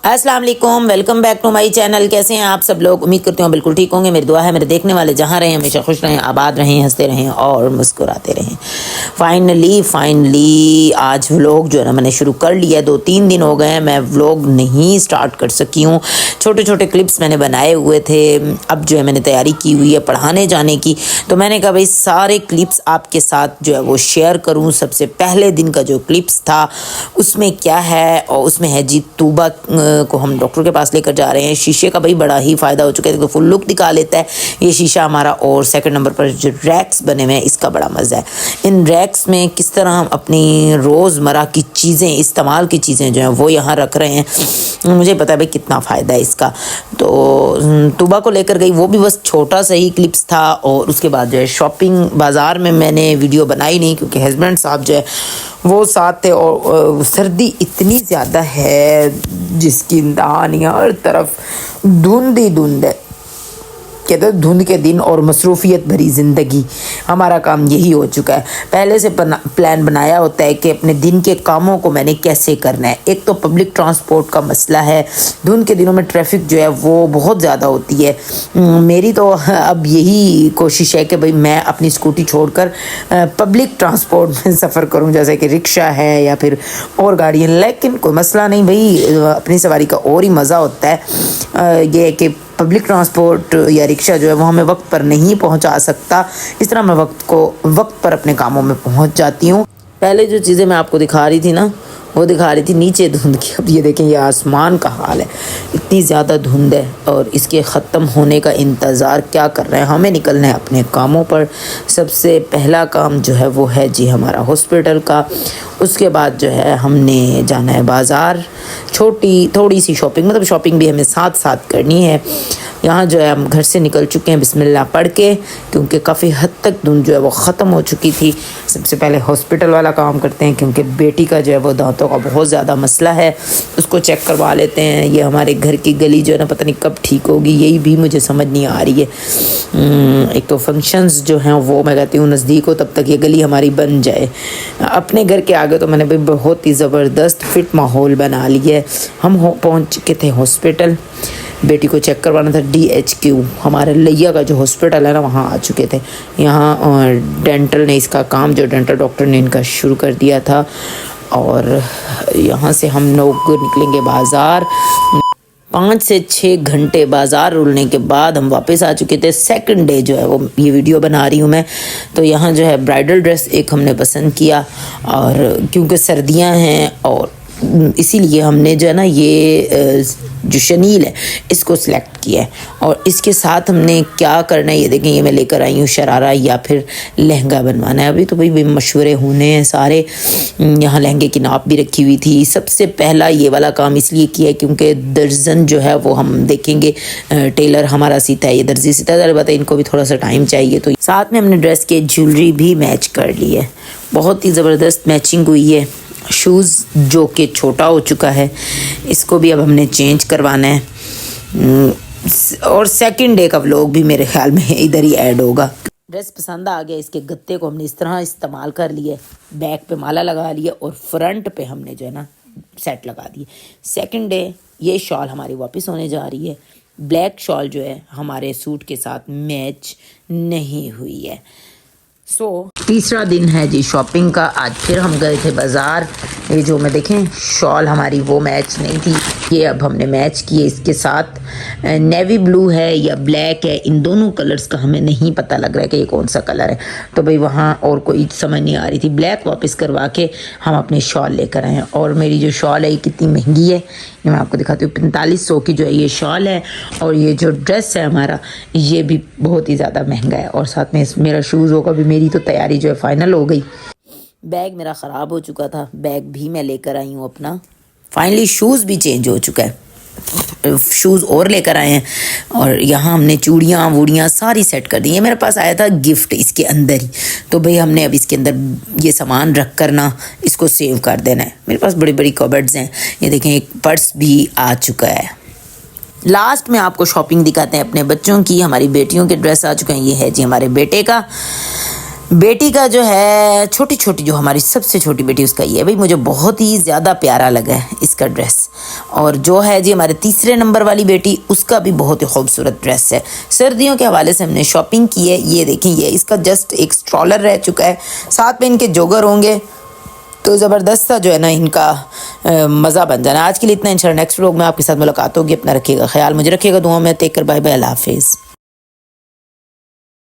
अस्सलाम वालेकुम, welcome back to my channel. कैसे हैं आप सब लोग? उम्मीद करती हूँ बिल्कुल ठीक होंगे। मेरी दुआ है मेरे देखने वाले जहाँ रहें हमेशा खुश रहें, आबाद रहें, हंसते रहें और मुस्कुराते रहें। फाइनली आज व्लॉग जो है ना मैंने शुरू कर लिया। 2-3 दिन हो गए हैं मैं व्लॉग नहीं स्टार्ट कर सकी हूँ। छोटे छोटे क्लिप्स मैंने बनाए हुए थे। अब जो है मैंने तैयारी की हुई है पढ़ाने जाने की, तो मैंने कहा भाई सारे क्लिप्स आपके साथ जो है वो शेयर करूँ। सबसे पहले दिन का जो क्लिप्स था उसमें क्या है, और उसमें है जी तूबा को हम डॉक्टर के पास लेकर जा रहे हैं। शीशे का भाई बड़ा ही फ़ायदा हो चुका है, तो फुल लुक दिखा लेता है ये शीशा हमारा। और सेकंड नंबर पर जो रैक्स बने हुए हैं इसका बड़ा मज़ा है। इन रैक्स में किस तरह हम अपनी रोज़मर्रा की चीज़ें, इस्तेमाल की चीज़ें जो हैं वो यहाँ रख रहे हैं। मुझे पता है भाई कितना फ़ायदा है इसका। तो तूबा को लेकर गई, वो भी बस छोटा सा ही क्लिप्स था। और उसके बाद जो है शॉपिंग बाज़ार में मैंने वीडियो बनाई नहीं, क्योंकि हस्बैंड साहब जो है वो साथ थे। और सर्दी इतनी ज़्यादा है जिसकी इंतहा नहीं है, हर तरफ धुंध ही धुंध है। कहते हैं धुंध के दिन और मसरूफियत भरी ज़िंदगी, हमारा काम यही हो चुका है। पहले से प्लान बनाया होता है कि अपने दिन के कामों को मैंने कैसे करना है। एक तो पब्लिक ट्रांसपोर्ट का मसला है, धुंध के दिनों में ट्रैफिक जो है वो बहुत ज़्यादा होती है। मेरी तो अब यही कोशिश है कि भाई मैं अपनी स्कूटी छोड़कर पब्लिक ट्रांसपोर्ट में सफ़र करूं, जैसे कि रिक्शा है या फिर और गाड़ियाँ। लेकिन कोई मसला नहीं भाई, अपनी सवारी का और ही मज़ा होता है। ये है कि पब्लिक ट्रांसपोर्ट या रिक्शा जो है वो हमें वक्त पर नहीं पहुंचा सकता, इस तरह मैं वक्त पर अपने कामों में पहुंच जाती हूँ। पहले जो चीज़ें मैं आपको दिखा रही थी ना, वो दिखा रही थी नीचे धुंध की। अब ये देखें ये आसमान का हाल है, इतनी ज़्यादा धुंध है और इसके ख़त्म होने का इंतज़ार क्या कर रहे हैं। हमें निकलना है अपने कामों पर। सबसे पहला काम जो है वो है जी हमारा हॉस्पिटल का। उसके बाद जो है हमने जाना है बाज़ार, थोड़ी सी शॉपिंग, मतलब शॉपिंग भी हमें साथ साथ करनी है। यहाँ जो है हम घर से निकल चुके हैं बिस्मिल्लाह पढ़ के, क्योंकि काफ़ी हद तक धुंध जो है वो ख़त्म हो चुकी थी। सबसे पहले हॉस्पिटल वाला काम करते हैं, क्योंकि बेटी का जो है वो दांतों का बहुत ज़्यादा मसला है, उसको चेक करवा लेते हैं। ये हमारे घर की गली जो है ना पता नहीं कब ठीक होगी, यही भी मुझे समझ नहीं आ रही है। एक तो फंक्शंस जो हैं वो मैं कहती हूँ नज़दीक हो तब तक ये गली हमारी बन जाए। अपने घर के आगे तो मैंने भी बहुत ही ज़बरदस्त फिट माहौल बना लिया है। हम पहुँच चुके थे हॉस्पिटल, बेटी को चेक करवाना था। DHQ हमारे लिया का जो हॉस्पिटल है ना वहाँ आ चुके थे। यहाँ डेंटल ने इसका काम, जो डेंटल डॉक्टर ने इनका शुरू कर दिया था। और यहाँ से हम लोग निकलेंगे बाज़ार। 5 से 6 घंटे बाज़ार रुलने के बाद हम वापस आ चुके थे। सेकंड डे जो है वो ये वीडियो बना रही हूँ मैं। तो यहाँ जो है ब्राइडल ड्रेस एक हमने पसंद किया, और क्योंकि सर्दियाँ हैं और इसीलिए हमने जो है ना ये जो शनील है इसको सिलेक्ट किया है। और इसके साथ हमने क्या करना है ये देखें, ये मैं लेकर आई हूँ शरारा या फिर लहंगा बनवाना है। अभी तो भाई मशवरे होने हैं सारे। यहाँ लहंगे की नाप भी रखी हुई थी। सबसे पहला ये वाला काम इसलिए किया है क्योंकि दर्जन जो है वो हम देखेंगे, टेलर हमारा सीता है, ये दर्जी सीता है, अलबत्ता इनको भी थोड़ा सा टाइम चाहिए। तो साथ में हमने ड्रेस के ज्वेलरी भी मैच कर ली है, बहुत ही ज़बरदस्त मैचिंग हुई है। शूज़ जो कि छोटा हो चुका है, इसको भी अब हमने चेंज करवाना है। और सेकंड डे का व्लॉग भी मेरे ख्याल में इधर ही ऐड होगा। ड्रेस पसंद आ गया, इसके गत्ते को हमने इस तरह इस्तेमाल कर लिया, बैक पे माला लगा लिया और फ्रंट पे हमने जो है ना सेट लगा दिए। सेकंड डे ये शॉल हमारी वापस होने जा रही है। ब्लैक शॉल जो है हमारे सूट के साथ मैच नहीं हुई है। तीसरा दिन है जी शॉपिंग का। आज फिर हम गए थे बाज़ार। ये जो मैं देखें शॉल हमारी वो मैच नहीं थी, ये अब हमने मैच किए इसके साथ। नेवी ब्लू है या ब्लैक है, इन दोनों कलर्स का हमें नहीं पता लग रहा है कि ये कौन सा कलर है। तो भाई वहाँ और कोई समझ नहीं आ रही थी। ब्लैक वापस करवा के हम अपनी शॉल लेकर आए हैं। और मेरी जो शॉल है ये कितनी महंगी है ये मैं आपको दिखाती हूँ। 4500 की जो है ये शॉल है। और ये जो ड्रेस है हमारा ये भी बहुत ही ज़्यादा महंगा है। और साथ में मेरा शूज़ होगा भी। मेरी तो तैयारी जो है फाइनल हो गई। बैग मेरा ख़राब हो चुका था, बैग भी मैं लेकर आई हूँ अपना। फाइनली शूज़ भी चेंज हो चुका है, शूज़ और लेकर आए हैं। और यहाँ हमने चूड़ियाँ वूड़ियाँ सारी सेट कर दी। ये मेरे पास आया था गिफ्ट इसके अंदर ही, तो भाई हमने अब इसके अंदर ये सामान रख कर ना इसको सेव कर देना है। मेरे पास बड़ी बड़ी कबर्ड्स हैं। ये देखें एक पर्स भी आ चुका है। लास्ट में आपको शॉपिंग दिखाते हैं अपने बच्चों की। हमारी बेटियों के ड्रेस आ चुके हैं। ये है जी हमारे बेटे का। बेटी का जो है छोटी छोटी जो हमारी सबसे छोटी बेटी उसका ये है भाई, मुझे बहुत ही ज़्यादा प्यारा लगा है इसका ड्रेस। और जो है जी हमारे तीसरे नंबर वाली बेटी, उसका भी बहुत ही खूबसूरत ड्रेस है। सर्दियों के हवाले से हमने शॉपिंग की है। ये देखें, ये इसका जस्ट एक स्ट्रॉलर रह चुका है, साथ में इनके जोगर होंगे तो ज़बरदस्त सा जो है ना इनका मज़ा बन जाना। आज के लिए इतना, इंशाल्लाह नेक्स्ट व्लॉग में आपके साथ मुलाकात होगी। अपना रखिएगा ख्याल, मुझे रखिएगा दुआ में। टेक कर, बाय बाय, अल्लाह हाफिज़।